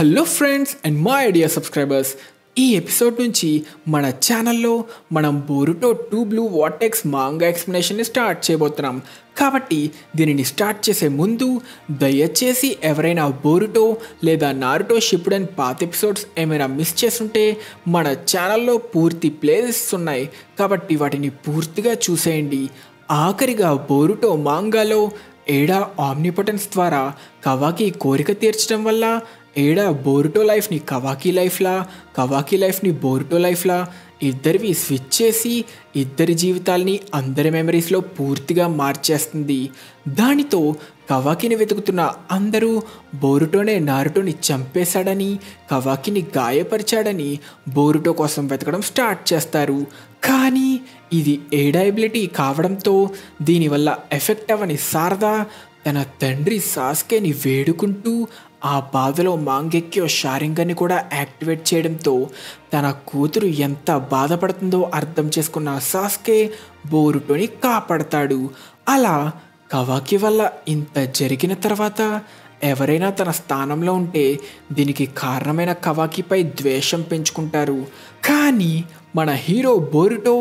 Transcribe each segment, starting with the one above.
Hello friends and my dear subscribers, ఈ episode నుంచి మన ఛానల్లో మనం Boruto 2 blue vortex manga ఎక్స్ప్లెనేషన్ని start చేయబోతున్నాం. కాబట్టి దీనిని స్టార్ట్ చేసే ముందు దయచేసి ఎవరైనా బోరుటో లేదా నారుటో షిప్పుడెన్ పాత ఎపిసోడ్స్ ఏమైనా మిస్ చేస్తుంటే మన ఛానల్లో పూర్తి ప్లేలిస్ట్స్ ఉన్నాయి, కాబట్టి వాటిని పూర్తిగా చూసేయండి. ఆఖరిగా బోరుటో మాంగాలో ఏడా ఆమ్నిపోటెన్స్ ద్వారా కవాకి కోరిక తీర్చడం వల్ల ఏడా బోరుటో లైఫ్ని కవాకి లైఫ్లా, కవాకి లైఫ్ని బోరుటో లైఫ్లా ఇద్దరివి స్విచ్ చేసి ఇద్దరి జీవితాల్ని అందరి మెమరీస్లో పూర్తిగా మార్చేస్తుంది. దానితో కవాకిని వెతుకుతున్న అందరూ బోరుటోనే నారుటోని చంపేశాడని, కవాకిని గాయపరిచాడని బోరుటో కోసం వెతకడం స్టార్ట్ చేస్తారు. కానీ ఇది ఏడా ఎబిలిటీ కావడంతో దీనివల్ల ఎఫెక్ట్ అవ్వని శారదా తన తండ్రి సాస్కేని వేడుకుంటూ ఆ బాధలో మాంగెక్యో షారింగన్ని కూడా యాక్టివేట్ చేయడంతో తన కూతురు ఎంత బాధపడుతుందో అర్థం చేసుకున్న సాస్కే బోరుటోని కాపాడతాడు. అలా కవాకి వల్ల ఇంత జరిగిన తర్వాత ఎవరైనా తన స్థానంలో ఉంటే దీనికి కారణమైన కవాకిపై ద్వేషం పెంచుకుంటారు. కానీ మన హీరో బోరుటో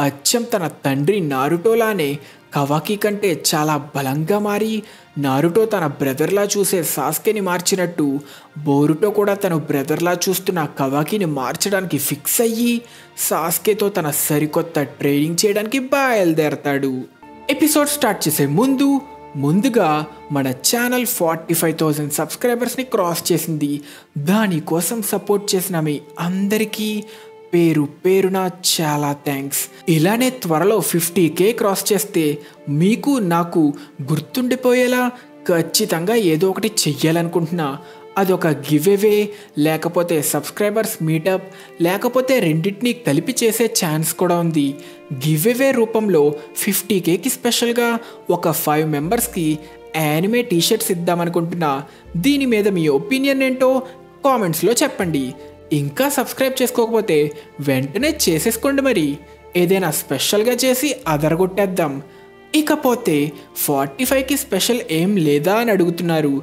అచ్చం తన తండ్రి నారుటోలానే కవాకి కంటే చాలా బలంగా మారి నారుటో తన బ్రదర్లా చూసే సాస్కేని మార్చినట్టు బోరుటో కూడా తన బ్రదర్లా చూస్తున్న కవాకిని మార్చడానికి ఫిక్స్ అయ్యి సాస్కేతో తన సరికొత్త ట్రైనింగ్ చేయడానికి బయలుదేరతాడు. ఎపిసోడ్ స్టార్ట్ చేసే ముందుగా మన ఛానల్ 45,000 సబ్స్క్రైబర్స్ని క్రాస్ చేసింది. దానికోసం సపోర్ట్ చేసిన మీ అందరికీ పేరు పేరున చాలా థ్యాంక్స్. ఇలానే త్వరలో 50K క్రాస్ చేస్తే మీకు నాకు గుర్తుండిపోయేలా ఖచ్చితంగా ఏదో ఒకటి చెయ్యాలనుకుంటున్నా. అదొక గివ్ అవే, లేకపోతే సబ్స్క్రైబర్స్ మీటప్, లేకపోతే రెండింటినీ కలిపి చేసే ఛాన్స్ కూడా ఉంది. గివ్ అవే రూపంలో 50Kకి స్పెషల్గా ఒక 5 మెంబర్స్కి యానిమే టీషర్ట్స్ ఇద్దామనుకుంటున్నా. దీని మీద మీ ఒపీనియన్ ఏంటో కామెంట్స్లో చెప్పండి. ఇంకా సబ్స్క్రైబ్ చేసుకోకపోతే వెంటనే చేసేసుకోండి. మరి ఏదైనా స్పెషల్గా చేసి అదరగొట్టేద్దాం. ఇకపోతే 45కి స్పెషల్ ఏం లేదా అని అడుగుతున్నారు.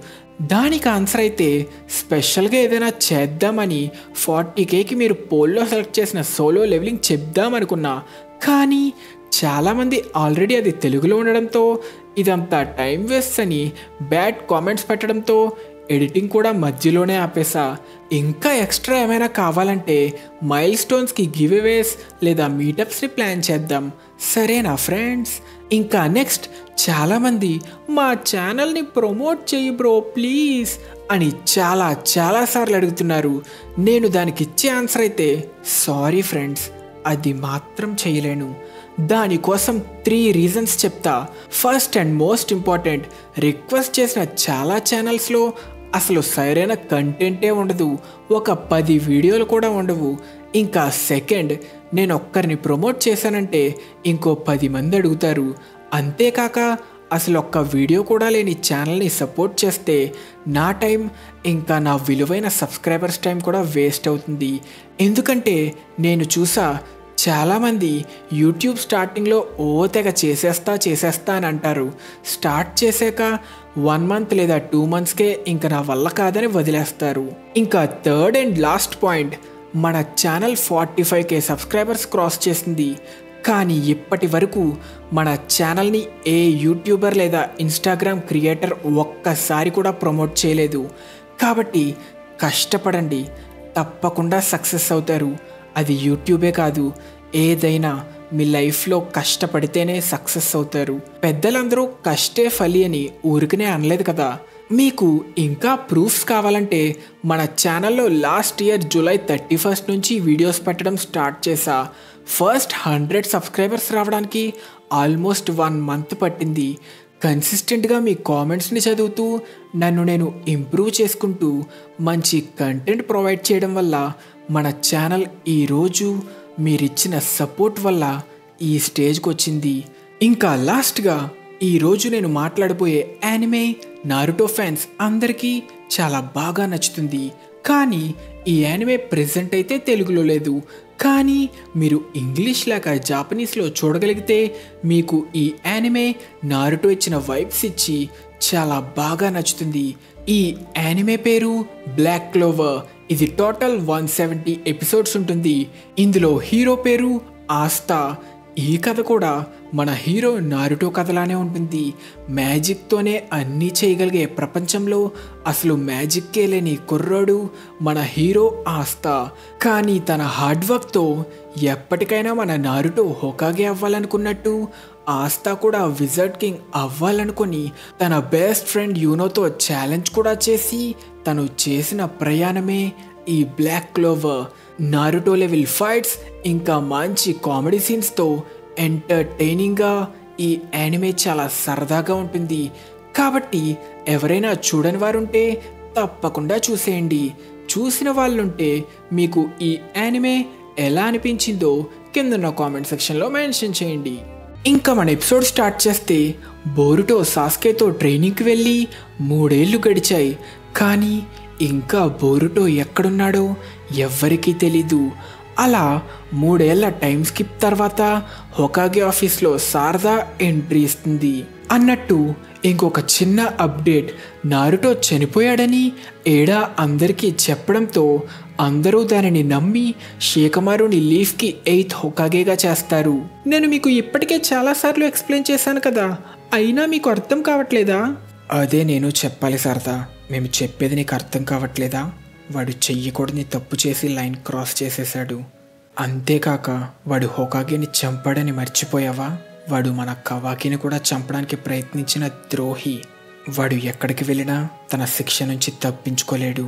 దానికి ఆన్సర్ అయితే స్పెషల్గా ఏదైనా చేద్దామని 40Kకి మీరు పోల్లో సెలెక్ట్ చేసిన సోలో లెవెలింగ్ చెప్దామనుకున్నా. కానీ చాలామంది ఆల్రెడీ అది తెలుగులో ఉండడంతో ఇదంతా టైం వేస్ట్ అని బ్యాడ్ కామెంట్స్ పెట్టడంతో ఎడిటింగ్ కూడా మధ్యలోనే ఆపేసా. ఇంకా ఎక్స్ట్రా ఏమైనా కావాలంటే మైల్ స్టోన్స్కి గివ్ అవేస్ లేదా మీటప్స్ని ప్లాన్ చేద్దాం. సరేనా ఫ్రెండ్స్? ఇంకా నెక్స్ట్ చాలామంది మా ఛానల్ని ప్రమోట్ చెయ్యి బ్రో ప్లీజ్ అని చాలాసార్లు అడుగుతున్నారు. నేను దానికి ఇచ్చే ఆన్సర్ అయితే సారీ ఫ్రెండ్స్, అది మాత్రం చేయలేను. దానికోసం 3 రీజన్స్ చెప్తా. First and most important, request చేసిన చాలా ఛానల్స్లో అసలు సరైన కంటెంటే ఉండదు, ఒక 10 వీడియోలు కూడా ఉండవు. ఇంకా సెకండ్, నేను ఒక్కరిని ప్రమోట్ చేశానంటే ఇంకో 10 మంది అడుగుతారు. అంతేకాక అసలు ఒక్క వీడియో కూడా లేని ఛానల్ని సపోర్ట్ చేస్తే నా టైం ఇంకా నా విలువైన సబ్స్క్రైబర్స్ టైం కూడా వేస్ట్ అవుతుంది. ఎందుకంటే నేను చూసా చాలామంది యూట్యూబ్ స్టార్టింగ్లో తెగ చేసేస్తా అని అంటారు. స్టార్ట్ చేశాక 1 మంత్ లేదా 2 మంత్స్కే ఇంకా నా వల్ల కాదని వదిలేస్తారు. ఇంకా థర్డ్ అండ్ లాస్ట్ పాయింట్, మన ఛానల్ 45K సబ్స్క్రైబర్స్ క్రాస్ చేసింది. కానీ ఇప్పటి వరకు మన ఛానల్ని ఏ యూట్యూబర్ లేదా ఇన్స్టాగ్రామ్ క్రియేటర్ ఒక్కసారి కూడా ప్రమోట్ చేయలేదు. కాబట్టి కష్టపడండి, తప్పకుండా సక్సెస్ అవుతారు. అది యూట్యూబే కాదు, ఏదైనా మీ లైఫ్లో కష్టపడితేనే సక్సెస్ అవుతారు. పెద్దలందరూ కష్టే ఫలి అని ఊరికనే అనలేదు కదా. మీకు ఇంకా ప్రూఫ్స్ కావాలంటే మన ఛానల్లో లాస్ట్ ఇయర్ జూలై 31 నుంచి వీడియోస్ పెట్టడం స్టార్ట్ చేశా. ఫస్ట్ 100 సబ్స్క్రైబర్స్ రావడానికి ఆల్మోస్ట్ 1 మంత్ పట్టింది. కన్సిస్టెంట్గా మీ కామెంట్స్ని చదువుతూ నన్ను నేను ఇంప్రూవ్ చేసుకుంటూ మంచి కంటెంట్ ప్రొవైడ్ చేయడం వల్ల మన ఛానల్ ఈరోజు మీరిచ్చిన సపోర్ట్ వల్ల ఈ స్టేజ్కి వచ్చింది. ఇంకా లాస్ట్గా ఈరోజు నేను మాట్లాడబోయే యానిమే నారుటో ఫ్యాన్స్ అందరికీ చాలా బాగా నచ్చుతుంది. కానీ ఈ యానిమే ప్రెజెంట్ అయితే తెలుగులో లేదు. కానీ మీరు ఇంగ్లీష్ లేక జాపనీస్లో చూడగలిగితే మీకు ఈ యానిమే నారుటో ఇచ్చిన వైబ్స్ ఇచ్చి చాలా బాగా నచ్చుతుంది. ఈ యానిమే పేరు బ్లాక్ క్లోవర్. ఇది టోటల్ 170 ఎపిసోడ్స్ ఉంటుంది. ఇందులో హీరో పేరు ఆస్తా. ఈ కథ కూడా మన హీరో నారుటో కథలానే ఉంటుంది. మ్యాజిక్తోనే అన్నీ చేయగలిగే ప్రపంచంలో అసలు మ్యాజిక్కే లేని కుర్రోడు మన హీరో ఆస్తా. కానీ తన హార్డ్ వర్క్తో ఎప్పటికైనా మన నారుటో హోకాగే అవ్వాలనుకున్నట్టు ఆస్తా కూడా విజర్డ్ కింగ్ అవ్వాలనుకొని తన బెస్ట్ ఫ్రెండ్ యూనోతో ఛాలెంజ్ కూడా చేసి తను చేసిన ప్రయాణమే ఈ Black Clover. Naruto level fights ఇంకా మంచి కామెడీ సీన్స్తో ఎంటర్టైనింగ్గా ఈ యానిమే చాలా సరదాగా ఉంటుంది. కాబట్టి ఎవరైనా చూడని వారుంటే తప్పకుండా చూసేయండి. చూసిన వాళ్ళుంటే మీకు ఈ యానిమే ఎలా అనిపించిందో కిందన్న కామెంట్ సెక్షన్లో మెన్షన్ చేయండి. ఇంకా మన ఎపిసోడ్ స్టార్ట్ చేస్తే బోరుటో సాస్కేతో ట్రైనింగ్కి వెళ్ళి 3 ఏళ్ళు గడిచాయి. కానీ ఇంకా బోరుటో ఎక్కడున్నాడో ఎవ్వరికీ తెలీదు. అలా 3 ఏళ్ల టైం స్కిప్ తర్వాత హోకాగే ఆఫీస్లో శారదా ఎంట్రీ ఇస్తుంది. అన్నట్టు ఇంకొక చిన్న అప్డేట్, నారుటో చనిపోయాడని ఏడా అందరికీ చెప్పడంతో అందరూ దానిని నమ్మి షేకమారుని లీఫ్కి 8th హోకాగేగా చేస్తారు. నేను మీకు ఇప్పటికే చాలాసార్లు ఎక్స్ప్లెయిన్ చేశాను కదా, అయినా మీకు అర్థం కావట్లేదా? అదే నేను చెప్పాలి శారదా, మేము చెప్పేది నీకు అర్థం కావట్లేదా? వాడు చెయ్యకూడని తప్పు చేసి లైన్ క్రాస్ చేసేశాడు. అంతేకాక వాడు హోకాగేని చంపాడని మర్చిపోయావా? వాడు మన కవాకిని కూడా చంపడానికి ప్రయత్నించిన ద్రోహి. వాడు ఎక్కడికి వెళ్ళినా తన శిక్ష నుంచి తప్పించుకోలేడు.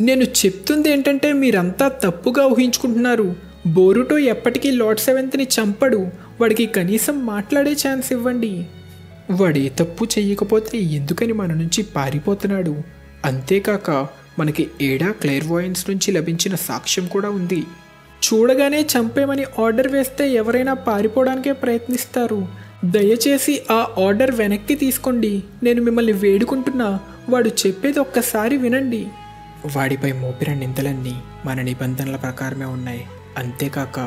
నేను చెప్తుంది ఏంటంటే మీరంతా తప్పుగా ఊహించుకుంటున్నారు. బోరుటో ఎప్పటికీ లార్డ్ 7th చంపడు. వాడికి కనీసం మాట్లాడే ఛాన్స్ ఇవ్వండి. వాడే తప్పు చెయ్యకపోతే ఎందుకని మన నుంచి పారిపోతున్నాడు? అంతేకాక మనకి ఏడా క్లైర్వాయన్స్ నుంచి లభించిన సాక్ష్యం కూడా ఉంది. చూడగానే చంపేమని ఆర్డర్ వేస్తే ఎవరైనా పారిపోవడానికే ప్రయత్నిస్తారు. దయచేసి ఆ ఆర్డర్ వెనక్కి తీసుకోండి. నేను మిమ్మల్ని వేడుకుంటున్నా, వాడు చెప్పేది ఒక్కసారి వినండి. వాడిపై మోపిన నిందలన్నీ మన నిబంధనల ప్రకారమే ఉన్నాయి. అంతేకాక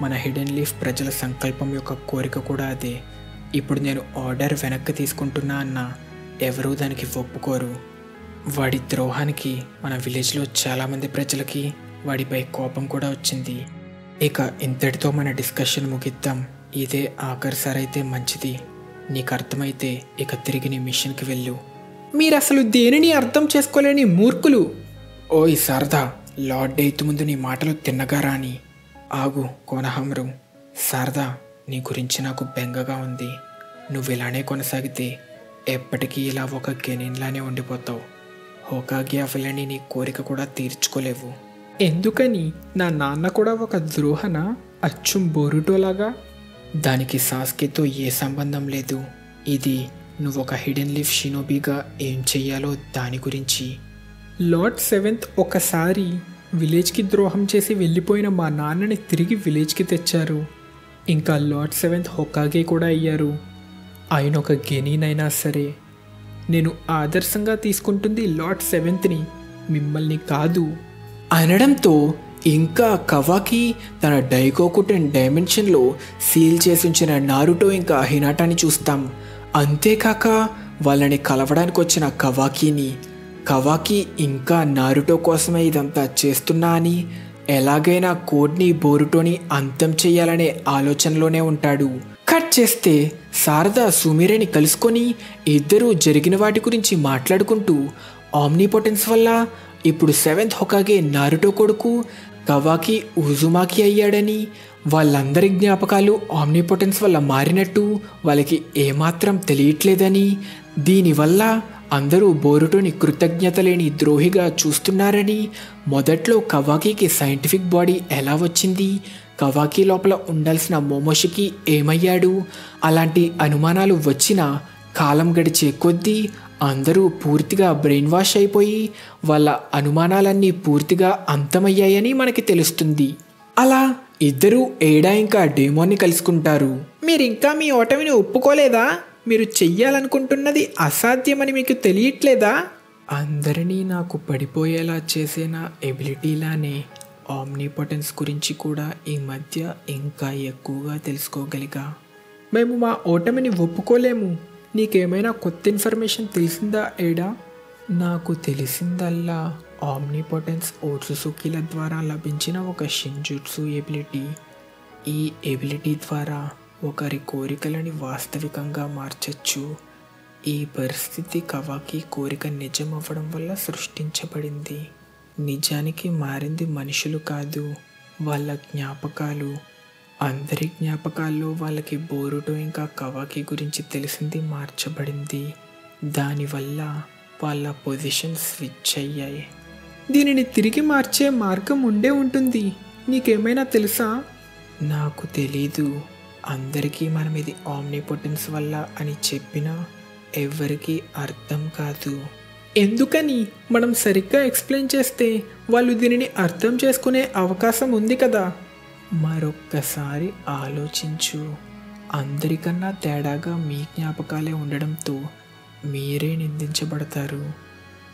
మన హిడెన్ లీఫ్ ప్రజల సంకల్పం యొక్క కోరిక కూడా అదే. ఇప్పుడు నేను ఆర్డర్ వెనక్కి తీసుకుంటున్నా అన్నా ఎవరూ దానికి ఒప్పుకోరు. వాడి ద్రోహానికి మన విలేజ్లో చాలామంది ప్రజలకి వాడిపై కోపం కూడా వచ్చింది. ఇక ఇంతటితో మన డిస్కషన్ ముగిద్దాం. ఇదే ఆఖరిసారి అయితే మంచిది. నీకు అర్థమైతే ఇక తిరిగి నీ మిషన్కి వెళ్ళు. మీరు అసలు దేనిని అర్థం చేసుకోలేని మూర్ఖులు. ఓయ్ శారదా, లార్డ్ ఎయిత్ ముందు నీ మాటలు తిన్నగారా అని. ఆగు కోనహమరు. శారదా, నీ గురించి నాకు బెంగగా ఉంది. నువ్వు ఇలానే కొనసాగితే ఎప్పటికీ ఇలా ఒక గెనిన్లానే ఉండిపోతావు. హోకాగే అవ్వాలని నీ కోరిక కూడా తీర్చుకోలేవు. ఎందుకని? నా నాన్న కూడా ఒక ద్రోహన, అచ్చం బోరుటోలాగా. దానికి సాస్కేతో ఏ సంబంధం లేదు. ఇది నువ్వు ఒక హిడెన్ లీఫ్ షినోబీగా ఏం చెయ్యాలో దాని గురించి. లార్డ్ 7th ఒకసారి విలేజ్కి ద్రోహం చేసి వెళ్ళిపోయిన మా నాన్నని తిరిగి విలేజ్కి తెచ్చారు. ఇంకా లార్డ్ 7th హోకాగే కూడా అయ్యారు. ఆయన ఒక గెనీన్ అయినా సరే నేను ఆదర్శంగా తీసుకుంటుంది లార్డ్ 7th, మిమ్మల్ని కాదు అనడంతో ఇంకా కవాకి తన డైకోకుటెన్ డైమెన్షన్లో సీల్ చేసి ఉంచిన నారుటో ఇంకా హినాటాని చూస్తాం. అంతేకాక వాళ్ళని కలవడానికి వచ్చిన కవాకి ఇంకా నారుటో కోసమే ఇదంతా చేస్తున్నా అని, ఎలాగైనా కోడ్ని బోరుటోని అంతం చేయాలనే ఆలోచనలోనే ఉంటాడు. కట్ చేస్తే శారదా సుమిరేని కలుసుకొని ఇద్దరూ జరిగిన వాటి గురించి మాట్లాడుకుంటూ ఆమ్నిపోటెన్స్ వల్ల ఇప్పుడు 7th హోకాగే నారుటో కొడుకు కవాకి ఉజుమాకి అయ్యాడని, వాళ్ళందరి జ్ఞాపకాలు ఆమ్నిపోటెన్స్ వల్ల మారినట్టు వాళ్ళకి ఏమాత్రం తెలియట్లేదని, దీనివల్ల అందరూ బోరుటోని కృతజ్ఞత లేని ద్రోహిగా చూస్తున్నారని, మొదట్లో కవాకికి సైంటిఫిక్ బాడీ ఎలా వచ్చింది, కవాకి లోపల ఉండాల్సిన మోమోషికి ఏమయ్యాడు, అలాంటి అనుమానాలు వచ్చినా కాలం గడిచే కొద్దీ అందరూ పూర్తిగా బ్రెయిన్ వాష్ అయిపోయి వాళ్ళ అనుమానాలన్నీ పూర్తిగా అంతమయ్యాయని మనకి తెలుస్తుంది. అలా ఇద్దరూ ఏడా ఇంకా డేమోన్ని కలుసుకుంటారు. మీరింకా మీ ఓటమిని ఒప్పుకోలేదా? మీరు చెయ్యాలనుకుంటున్నది అసాధ్యమని మీకు తెలియట్లేదా? అందరినీ నాకు పడిపోయేలా చేసే నా ఎబిలిటీలానే ఆమ్నిపోటెన్స్ గురించి కూడా ఈ మధ్య ఇంకా ఎక్కువగా తెలుసుకోగలిగా. మేము మా ఓటమిని ఒప్పుకోలేము. నీకేమైనా కొత్త ఇన్ఫర్మేషన్ తెలిసిందా ఏడా? నాకు తెలిసిందల్లా ఆమ్నిపోటెన్స్ ఓట్సుసుకిల ద్వారా లభించిన ఒక షింజుట్సు ఎబిలిటీ. ఈ ఎబిలిటీ ద్వారా ఒకరి కోరికలని వాస్తవికంగా మార్చచ్చు. ఈ పరిస్థితి కవాకి కోరిక నిజం అవ్వడం వల్ల సృష్టించబడింది. నిజానికి మారింది మనుషులు కాదు, వాళ్ళ జ్ఞాపకాలు. అందరి జ్ఞాపకాల్లో వాళ్ళకి బోరుటో ఇంకా కవాకి గురించి తెలిసింది మార్చబడింది. దానివల్ల వాళ్ళ పొజిషన్ స్విచ్ అయ్యాయి. దీనిని తిరిగి మార్చే మార్గం ఉండే ఉంటుంది. నీకేమైనా తెలుసా? నాకు తెలీదు. అందరికీ మనం ఇది ఆమ్నిపోటెన్స్ వల్ల అని చెప్పినా ఎవరికీ అర్థం కాదు. ఎందుకని? మనం సరిగ్గా ఎక్స్ప్లెయిన్ చేస్తే వాళ్ళు దీనిని అర్థం చేసుకునే అవకాశం ఉంది కదా. మరొక్కసారి ఆలోచించు. అందరికన్నా తేడాగా మీ జ్ఞాపకాలే ఉండడంతో మీరే నిందించబడతారు.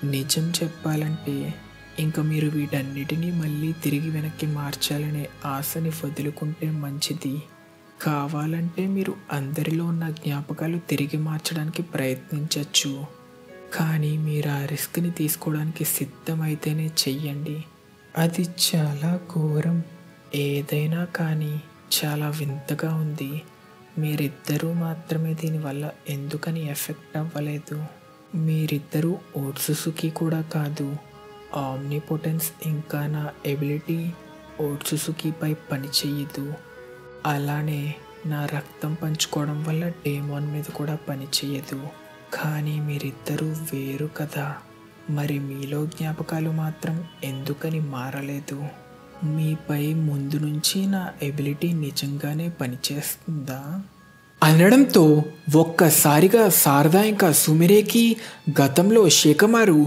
నిజం చెప్పాలంటే ఇంకా మీరు వీటన్నిటినీ మళ్ళీ తిరిగి వెనక్కి మార్చాలనే ఆశని వదులుకుంటే మంచిది. కావాలంటే మీరు అందరిలో ఉన్న జ్ఞాపకాలు తిరిగి మార్చడానికి ప్రయత్నించవచ్చు. కానీ మీరు ఆ రిస్క్ని తీసుకోవడానికి సిద్ధమైతేనే చెయ్యండి. అది చాలా ఘోరం. ఏదైనా కానీ చాలా వింతగా ఉంది. మీరిద్దరూ మాత్రమే దీనివల్ల ఎందుకని ఎఫెక్ట్ అవ్వలేదు. మీరిద్దరూ ఓట్సుసుకి కూడా కాదు. ఆమ్నిపోటెన్స్ ఇంకా నా ఎబిలిటీ ఓట్సుసుకిపై పనిచేయదు. అలానే నా రక్తం పంచుకోవడం వల్ల డేమోన్ మీద కూడా పనిచేయదు. కానీ మీరిద్దరూ వేరు కదా. మరి మీలో జ్ఞాపకాలు మాత్రం ఎందుకని మారలేదు? మీపై ముందు నుంచి నా ఎబిలిటీ నిజంగానే పనిచేస్తుందా అనడంతో ఒక్కసారిగా శారదా ఇంకా సుమిరేకి గతంలో షేకమారు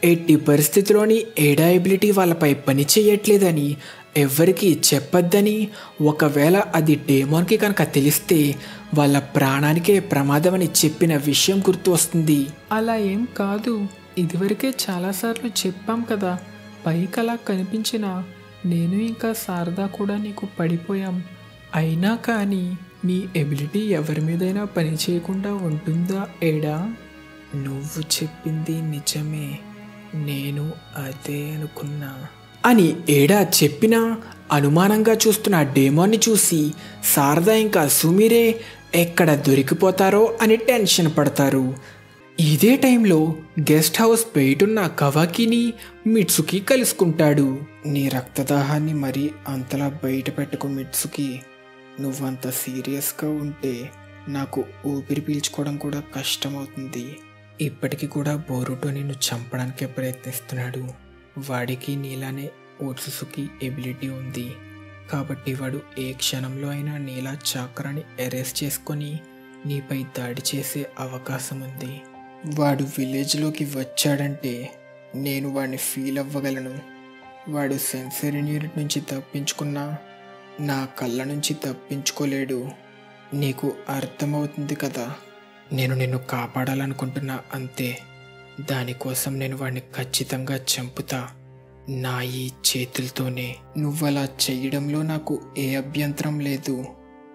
ఎట్టి పరిస్థితిలోని ఏడా ఎబిలిటీ వాళ్ళపై పని చేయట్లేదని, ఎవరికి చెప్పొద్దని, ఒకవేళ అది డేమోన్కి కనుక తెలిస్తే వాళ్ళ ప్రాణానికే ప్రమాదమని చెప్పిన విషయం గుర్తు వస్తుంది. అలా ఏం కాదు, ఇదివరకే చాలాసార్లు చెప్పాం కదా. పైకి అలా కనిపించిన నేను ఇంకా శారదా కూడా నీకు పడిపోయాం. అయినా కానీ నీ ఎబిలిటీ ఎవరి మీదైనా పని చేయకుండా ఉంటుందా ఏడా? నువ్వు చెప్పింది నిజమే, నేను అదే అనుకున్నా అని ఏడా చెప్పినా అనుమానంగా చూస్తున్న డేమోన్ని చూసి శారదా ఇంకా సుమిరే ఎక్కడ దొరికిపోతారో అని టెన్షన్ పడతారు. ఇదే టైంలో గెస్ట్ హౌస్ బయటున్న కవాకిని మిట్సుకి కలుసుకుంటాడు. నీ రక్తదాహాన్ని మరీ అంతలా బయట పెట్టుకు మిట్సుకి. నువ్వంత సీరియస్గా ఉంటే నాకు ఊపిరి పీల్చుకోవడం కూడా కష్టమవుతుంది. ఇప్పటికీ కూడా బోరుటో నిన్ను చంపడానికే ప్రయత్నిస్తున్నాడు. వాడికి నీలానే ఓట్సుసుకి ఎబిలిటీ ఉంది కాబట్టి వాడు ఏ క్షణంలో అయినా నీలా చాక్రాని ఎరేస్ చేసుకొని నీపై దాడి చేసే అవకాశం ఉంది. వాడు విలేజ్లోకి వచ్చాడంటే నేను వాడిని ఫీల్ అవ్వగలను. వాడు సెన్సరీ యూనిట్ నుంచి తప్పించుకున్నా నా కళ్ళ నుంచి తప్పించుకోలేడు. నీకు అర్థమవుతుంది కదా. నేను నిన్ను కాపాడాలనుకుంటున్నా అంతే. దానికోసం నేను వాడిని ఖచ్చితంగా చంపుతా, నా ఈ చేతులతోనే. నువ్వలా చెయ్యడంలో నాకు ఏ అభ్యంతరం లేదు.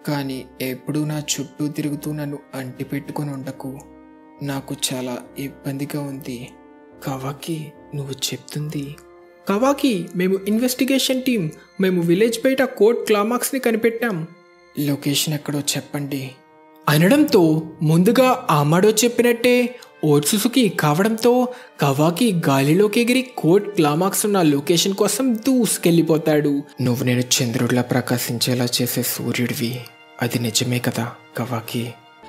కానీ ఎప్పుడూ నా చుట్టూ తిరుగుతూ నన్ను అంటిపెట్టుకొని ఉండకు. నాకు చాలా ఇబ్బందిగా ఉంది. కవాకి, నువ్వు చెప్తుంది. కవాకి, మేము ఇన్వెస్టిగేషన్ టీం. మేము విలేజ్ బయట కోడ్ క్లైమాక్స్ని కనిపెట్టాం. లొకేషన్ ఎక్కడో చెప్పండి అనడంతో ముందుగా ఆమాడో చెప్పినట్టే ఓట్సుసుకి కావడంతో కవాకి గాలిలోకి ఎగిరి కోడ్ క్లైమాక్స్ ఉన్న లొకేషన్ కోసం దూసుకెళ్ళిపోతాడు. నువ్వు నేను చంద్రుడిలా ప్రకాశించేలా చేసే సూర్యుడివి, అది నిజమే కదా కవాకి?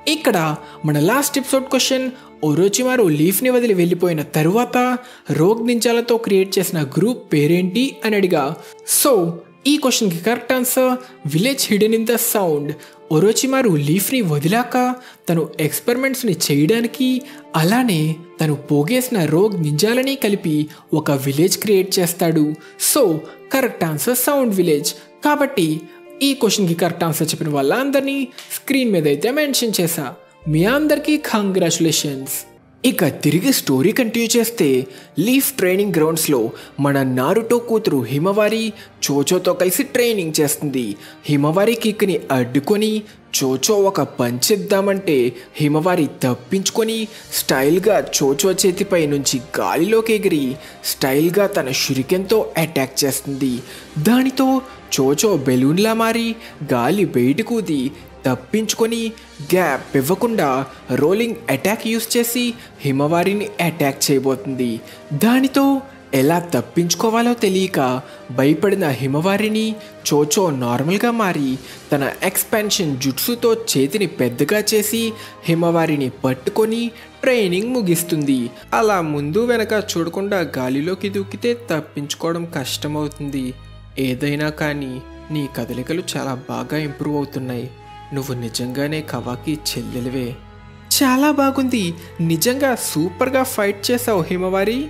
ఇక్కడ మన లాస్ట్ ఎపిసోడ్ క్వశ్చన్, ఒరోచిమారు లీఫ్ని వదిలి వెళ్ళిపోయిన తరువాత రోగ్ నింజాలతో క్రియేట్ చేసిన గ్రూప్ పేరేంటి అని అడిగా. సో ఈ క్వశ్చన్కి correct answer village hidden in the sound. Orochimaru లీఫ్ని వదిలాక తను ఎక్స్పెరిమెంట్స్ని చేయడానికి అలానే తను పోగేసిన రోగ్ నింజాలని కలిపి ఒక విలేజ్ క్రియేట్ చేస్తాడు. So correct answer sound village. కాబట్టి ఈ క్వశ్చన్కి కరెక్ట్ ఆన్సర్ చెప్పిన వాళ్ళందరినీ స్క్రీన్ మీద అయితే మెన్షన్ చేశా. మీ అందరికీ కంగ్రాచులేషన్స్. ఇక తిరిగి స్టోరీ కంటిన్యూ చేస్తే లీఫ్ ట్రైనింగ్ గ్రౌండ్స్లో మన నారుటో కూతురు హిమవారి చోచోతో కలిసి ట్రైనింగ్ చేస్తుంది. హిమవారి కిక్ని అడ్డుకొని చోచో ఒక పంచ్ ఇద్దామంటే హిమవారి తప్పించుకొని స్టైల్గా చోచో చేతిపై నుంచి గాలిలోకి ఎగిరి స్టైల్గా తన షురికెన్తో అటాక్ చేస్తుంది. దానితో చోచో బెలూన్లా మారి గాలి బయటకు ఊది తప్పించుకొని గ్యాప్ ఇవ్వకుండా రోలింగ్ అటాక్ యూస్ చేసి హిమవారిని అటాక్ చేయబోతుంది. దానితో ఎలా తప్పించుకోవాలో తెలియక భయపడిన హిమవారిని చోచో నార్మల్గా మారి తన ఎక్స్పాన్షన్ జుట్సుతో చేతిని పెద్దగా చేసి హిమవారిని పట్టుకొని ట్రైనింగ్ ముగిస్తుంది. అలా ముందు వెనక చూడకుండా గాలిలోకి దూకితే తప్పించుకోవడం కష్టమవుతుంది. ఏదైనా కానీ నీ కదలికలు చాలా బాగా ఇంప్రూవ్ అవుతున్నాయి. నువ్వు నిజంగానే కవాకి చెల్లెలివే. చాలా బాగుంది. నిజంగా సూపర్గా ఫైట్ చేసావు హిమవారి.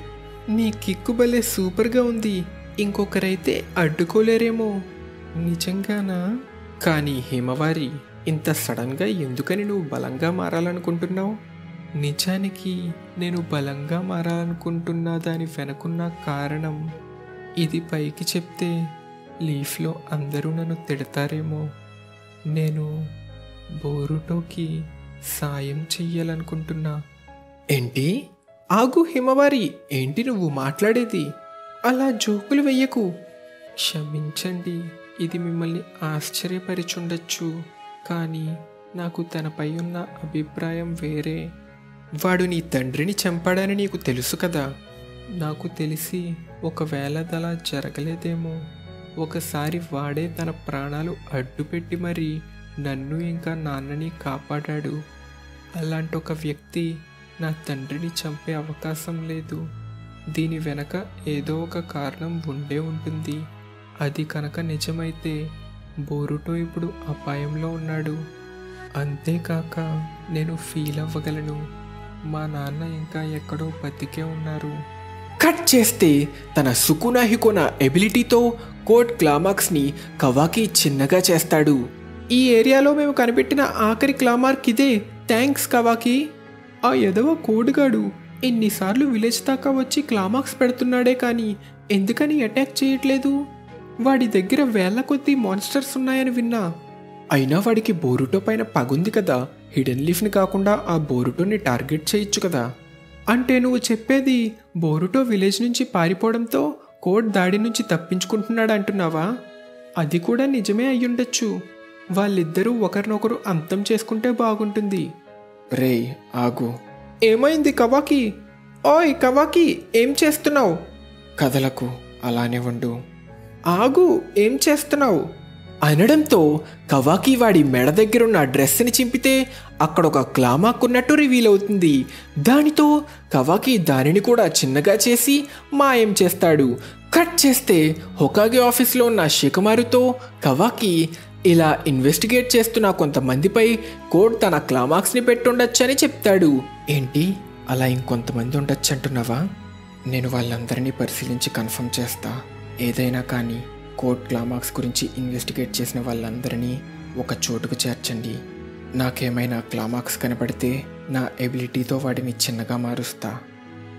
నీ కిక్కు భలే సూపర్గా ఉంది. ఇంకొకరైతే అడ్డుకోలేరేమో. నిజంగానా? కానీ హిమవారి, ఇంత సడన్గా ఎందుకని నువ్వు బలంగా మారాలనుకుంటున్నావు? నిజానికి నేను బలంగా మారాలనుకుంటున్నా దాని వెనకున్న కారణం ఇది పైకి చెప్తే లీఫ్లో అందరూ నన్ను తిడతారేమో. నేను బోరుటోకి సాయం చెయ్యాలనుకుంటున్నా. ఏంటి? ఆగు హిమవారి, ఏంటి నువ్వు మాట్లాడేది? అలా జోకులు వెయ్యకు. క్షమించండి, ఇది మిమ్మల్ని ఆశ్చర్యపరిచుండొచ్చు, కానీ నాకు తనపై ఉన్న అభిప్రాయం వేరే. వాడు నీ తండ్రిని చంపాడని నీకు తెలుసు కదా. నాకు తెలిసి ఒకవేళ అలా జరగలేదేమో. ఒకసారి వాడే తన ప్రాణాలు అడ్డుపెట్టి మరీ నన్ను ఇంకా నాన్నని కాపాడాడు. అలాంటి ఒక వ్యక్తి నా తండ్రిని చంపే అవకాశం లేదు. దీని వెనక ఏదో ఒక కారణం ఉండే ఉంటుంది. అది కనుక నిజమైతే బోరుటో ఇప్పుడు అపాయంలో ఉన్నాడు. అంతేకాక నేను ఫీల్ అవ్వగలను, మా నాన్న ఇంకా ఎక్కడో బతికే ఉన్నారు. కట్ చేస్తే తన సుకునా హికోనా ఎబిలిటీతో కోడ్ క్లామార్క్స్ని కవాకి చిన్నగా చేస్తాడు. ఈ ఏరియాలో మేము కనిపెట్టిన ఆఖరి క్లామార్క్ ఇదే. థ్యాంక్స్ కవాకి. ఆ ఎదవ కోడ్గాడు ఎన్నిసార్లు విలేజ్ దాకా వచ్చి క్లామార్క్స్ పెడుతున్నాడే కానీ ఎందుకని అటాక్ చేయట్లేదు? వాడి దగ్గర వేళ్ల కొద్దీ మాన్స్టర్స్ ఉన్నాయని విన్నా. అయినా వాడికి బోరుటో పైన పగుంది కదా. హిడెన్ లీఫ్ని కాకుండా ఆ బోరుటోని టార్గెట్ చేయొచ్చు కదా. అంటే నువ్వు చెప్పేది బోరుటో విలేజ్ నుంచి పారిపోవడంతో కోడ్ దాడి నుంచి తప్పించుకుంటున్నాడు అంటున్నావా? అది కూడా నిజమే అయ్యుండొచ్చు. వాళ్ళిద్దరూ ఒకరినొకరు అంతం చేసుకుంటే బాగుంటుంది. రే ఆగు. ఏమైంది కవాకి? ఓయ్ కవాకి, ఏం చేస్తున్నావు? కదలకు, అలానే ఉండు. ఆగు, ఏం చేస్తున్నావు? అనడంతో కవాకి వాడి మెడ దగ్గరున్న డ్రెస్ని చింపితే అక్కడ ఒక క్లామార్క్ ఉన్నట్టు రివీల్ అవుతుంది. దానితో కవాకి దానిని కూడా చిన్నగా చేసి మాయం చేస్తాడు. కట్ చేస్తే హొకాగే ఆఫీస్లో ఉన్న షికమారుతో కవాకి ఇలా ఇన్వెస్టిగేట్ చేస్తున్న కొంతమందిపై కోడ్ తన క్లామార్క్స్ని పెట్టుండొచ్చని చెప్తాడు. ఏంటి, అలా ఇంకొంతమంది ఉండొచ్చు అంటున్నావా? నేను వాళ్ళందరినీ పరిశీలించి కన్ఫర్మ్ చేస్తా. ఏదైనా కానీ కోడ్ క్లామార్క్స్ గురించి ఇన్వెస్టిగేట్ చేసిన వాళ్ళందరినీ ఒక చోటుకు చేర్చండి. నాకేమైనా క్లామార్క్స్ కనపడితే నా ఎబిలిటీతో వాడిని చిన్నగా మారుస్తా.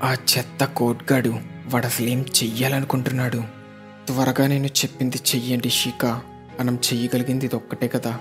ఆ చెత్త కోడ్గాడు వాడు అసలేం చెయ్యాలనుకుంటున్నాడు? త్వరగా నేను చెప్పింది చెయ్యండి షీకా. మనం చెయ్యగలిగింది ఇది ఒక్కటే కదా.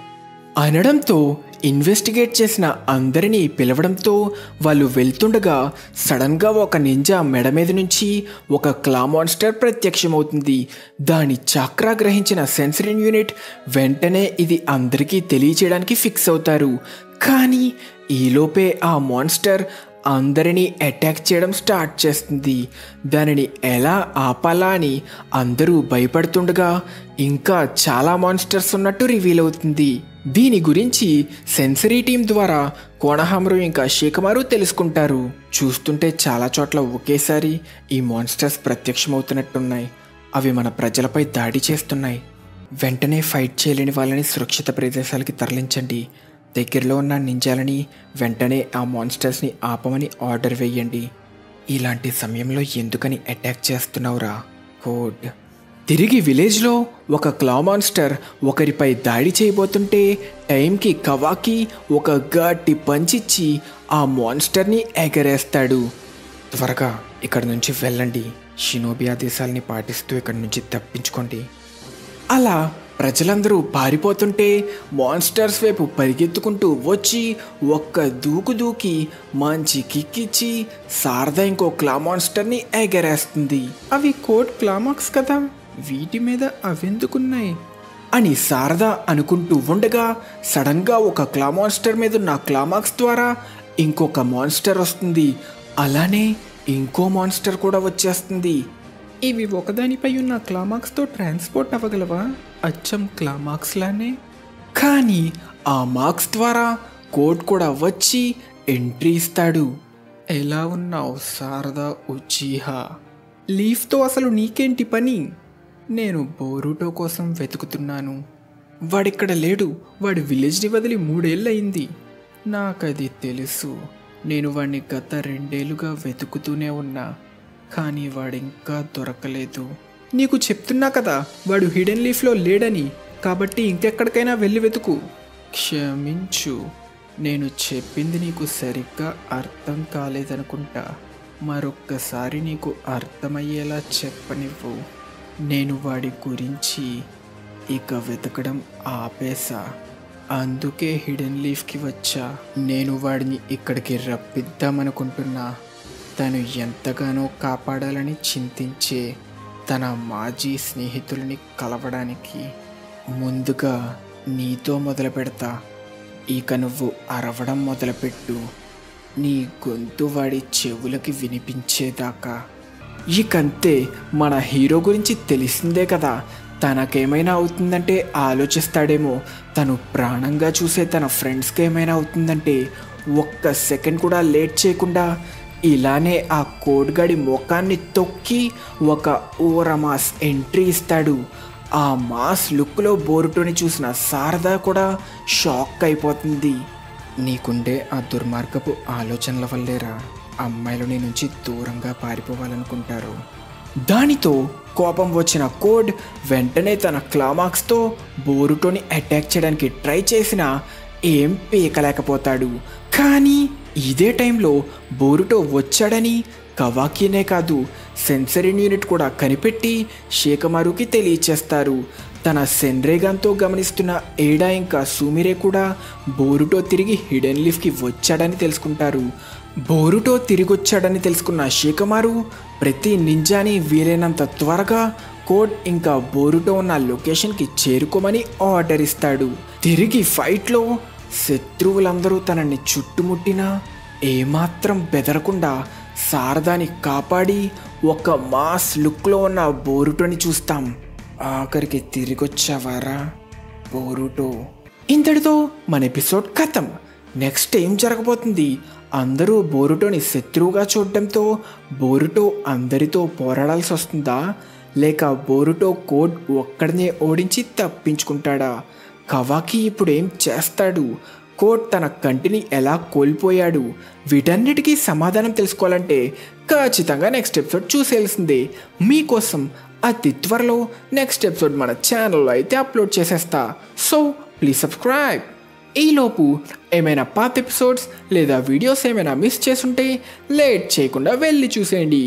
అనడంతో ఇన్వెస్టిగేట్ చేసిన అందరినీ పిలవడంతో వాళ్ళు వెళ్తుండగా సడన్గా ఒక నింజా మెడ మీద నుంచి ఒక క్లా మాన్స్టర్ ప్రత్యక్షమవుతుంది. దాని చక్రా గ్రహించిన సెన్సరీ యూనిట్ వెంటనే ఇది అందరికీ తెలియచేయడానికి ఫిక్స్ అవుతారు. కానీ ఈలోపే ఆ మాన్స్టర్ అందరినీ అటాక్ చేయడం స్టార్ట్ చేస్తుంది. దానిని ఎలా ఆపాలా అని అందరూ భయపడుతుండగా ఇంకా చాలా మాన్స్టర్స్ ఉన్నట్టు రివీల్ అవుతుంది. దీని గురించి సెన్సరీ టీం ద్వారా కోనహామరు ఇంకా షికమారు తెలుసుకుంటారు. చూస్తుంటే చాలా చోట్ల ఒకేసారి ఈ మాన్స్టర్స్ ప్రత్యక్షమవుతున్నట్టున్నాయి. అవి మన ప్రజలపై దాడి చేస్తున్నాయి. వెంటనే ఫైట్ చేయలేని వాళ్ళని సురక్షిత ప్రదేశాలకి తరలించండి. దగ్గరలో ఉన్న నింజాలని వెంటనే ఆ మాన్స్టర్స్ని ఆపమని ఆర్డర్ వేయండి. ఇలాంటి సమయంలో ఎందుకని అటాక్ చేస్తున్నావురా కోడ్? తిరిగి విలేజ్లో ఒక క్లా మాన్స్టర్ ఒకరిపై దాడి చేయబోతుంటే టైంకి కవాకి ఒక గట్టి పంచిచ్చి ఆ మాన్స్టర్ని ఎగరేస్తాడు. త్వరగా ఇక్కడి నుంచి వెళ్ళండి. షినోబి ఆదేశాలని పాటిస్తూ ఇక్కడి నుంచి తప్పించుకోండి. అలా ప్రజలందరూ పారిపోతుంటే మాన్స్టర్స్ వైపు పరిగెత్తుకుంటూ వచ్చి ఒక్క దూకు దూకి మంచి కిక్కిచ్చి శారద ఇంకో క్లా మాన్స్టర్ని ఎగరేస్తుంది. అవి కోడ్ క్లామాక్స్ కదా, వీటి మీద అవెందుకున్నాయి అని శారద అనుకుంటూ ఉండగా సడన్గా ఒక క్లా మాన్స్టర్ మీద ఉన్న క్లామాక్స్ ద్వారా ఇంకొక మాన్స్టర్ వస్తుంది. అలానే ఇంకో మాన్స్టర్ కూడా వచ్చేస్తుంది. ఇవి ఒకదానిపై ఉన్న క్లామాక్స్తో ట్రాన్స్పోర్ట్ అవ్వగలవా? అచ్చం క్లామాక్స్ లానే. కానీ ఆ మార్క్స్ ద్వారా కోడ్ కూడా వచ్చి ఎంట్రీ ఇస్తాడు. ఎలా ఉన్నావు శారదా ఉచిహా? లీఫ్తో అసలు నీకేంటి పని? నేను బోరుటో కోసం వెతుకుతున్నాను. వాడిక్కడ లేడు. వాడి విలేజ్ని వదిలి 3 ఏళ్ళయింది. నాకది తెలుసు. నేను వాడిని గత 2 ఏళ్ళుగా వెతుకుతూనే ఉన్నా, కానీ వాడింకా దొరకలేదు. నీకు చెప్తున్నా కదా వాడు హిడెన్ లీఫ్లో లేడని, కాబట్టి ఇంకెక్కడికైనా వెళ్ళి వెతుకు. క్షమించు, నేను చెప్పింది నీకు సరిగ్గా అర్థం కాలేదనుకుంటా. మరొక్కసారి నీకు అర్థమయ్యేలా చెప్పనివ్వు. నేను వాడి గురించి ఇక వెతకడం ఆపేసా. అందుకే హిడెన్ లీఫ్కి వచ్చా. నేను వాడిని ఇక్కడికి రప్పిద్దామనుకుంటున్నా. తను ఎంతగానో కాపాడాలని చింతించే తన మాజీ స్నేహితుల్ని కలవడానికి. ముందుగా నీతో మొదలు పెడతా. ఇక నువ్వు అరవడం మొదలుపెట్టు, నీ గొంతు వాడి చెవులకి వినిపించేదాకా. ఇకంతే. మన హీరో గురించి తెలిసిందే కదా, తనకేమైనా అవుతుందంటే ఆలోచిస్తాడేమో. తను ప్రాణంగా చూసే తన ఫ్రెండ్స్కి ఏమైనా అవుతుందంటే ఒక్క సెకండ్ కూడా లేట్ చేయకుండా ఇలానే ఆ కోడ్గాడి ముఖాన్ని తొక్కి ఒక ఓరమాస్ ఎంట్రీ ఇస్తాడు. ఆ మాస్ లుక్లో బోరుటోని చూసిన శారద కూడా షాక్ అయిపోతుంది. నీకుండే ఆ దుర్మార్గపు ఆలోచనల వల్లేరా అమ్మాయిలు నీ నుంచి దూరంగా పారిపోవాలనుకుంటారు. దానితో కోపం వచ్చిన కోడ్ వెంటనే తన క్లామాక్స్తో బోరుటోని అటాక్ చేయడానికి ట్రై చేసినా ఏం పీకలేకపోతాడు. కానీ ఇదే టైంలో బోరుటో వచ్చాడని కవాకీనే కాదు, సెన్సరీ యూనిట్ కూడా కనిపెట్టి షేకమారుకి తెలియచేస్తారు. తన సెన్రేగాన్తో గమనిస్తున్న ఏడా ఇంకా సుమిరే కూడా బోరుటో తిరిగి హిడెన్ లీఫ్కి వచ్చాడని తెలుసుకుంటారు. బోరుటో తిరిగొచ్చాడని తెలుసుకున్న షేకమారు ప్రతి నింజాని వీలైనంత త్వరగా కోడ్ ఇంకా బోరుటో ఉన్న లొకేషన్కి చేరుకోమని ఆర్డర్ ఇస్తాడు. తిరిగి ఫైట్లో శత్రువులందరూ తనని చుట్టుముట్టినా ఏమాత్రం బెదరకుండా శారదాని కాపాడి ఒక మాస్ లుక్లో ఉన్న బోరుటోని చూస్తాం. ఆఖరికి తిరిగొచ్చావారా బోరుటో. ఇంతటితో మన ఎపిసోడ్ ఖతం. నెక్స్ట్ ఏం జరగబోతుంది? అందరూ బోరుటోని శత్రువుగా చూడటంతో బోరుటో అందరితో పోరాడాల్సి వస్తుందా, లేక బోరుటో కోడ్ ఒక్కడనే ఓడించి తప్పించుకుంటాడా? కవాకి ఇప్పుడు ఏం చేస్తాడు? కోడ్ తన కంటిని ఎలా కోల్పోయాడు? వీటన్నిటికీ సమాధానం తెలుసుకోవాలంటే ఖచ్చితంగా నెక్స్ట్ ఎపిసోడ్ చూసేయాల్సిందే. మీకోసం అతి త్వరలో నెక్స్ట్ ఎపిసోడ్ మన ఛానల్లో అయితే అప్లోడ్ చేసేస్తా. So please subscribe. ఈలోపు ఏమైనా పాత ఎపిసోడ్స్ లేదా వీడియోస్ ఏమైనా మిస్ చేసుంటే లేట్ చేయకుండా వెళ్ళి చూసేయండి.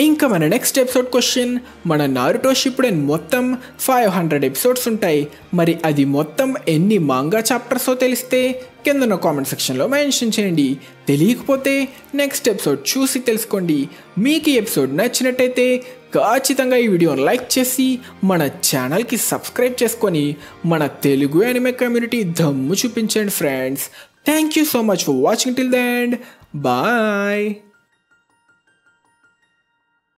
ఇంకా మన నెక్స్ట్ ఎపిసోడ్ క్వశ్చన్, మన నారుటో షిప్పుడెన్ మొత్తం 500 ఎపిసోడ్స్ ఉంటాయి. మరి అది మొత్తం ఎన్ని మాంగా చాప్టర్సో తెలిస్తే కింద కామెంట్ సెక్షన్లో మెన్షన్ చేయండి. తెలియకపోతే నెక్స్ట్ ఎపిసోడ్ చూసి తెలుసుకోండి. మీకు ఈ ఎపిసోడ్ నచ్చినట్టయితే ఖచ్చితంగా ఈ వీడియోని లైక్ చేసి మన ఛానల్కి సబ్స్క్రైబ్ చేసుకొని మన తెలుగు యానిమే కమ్యూనిటీ దమ్ము చూపించండి friends. Thank you so much for watching till the end. Bye.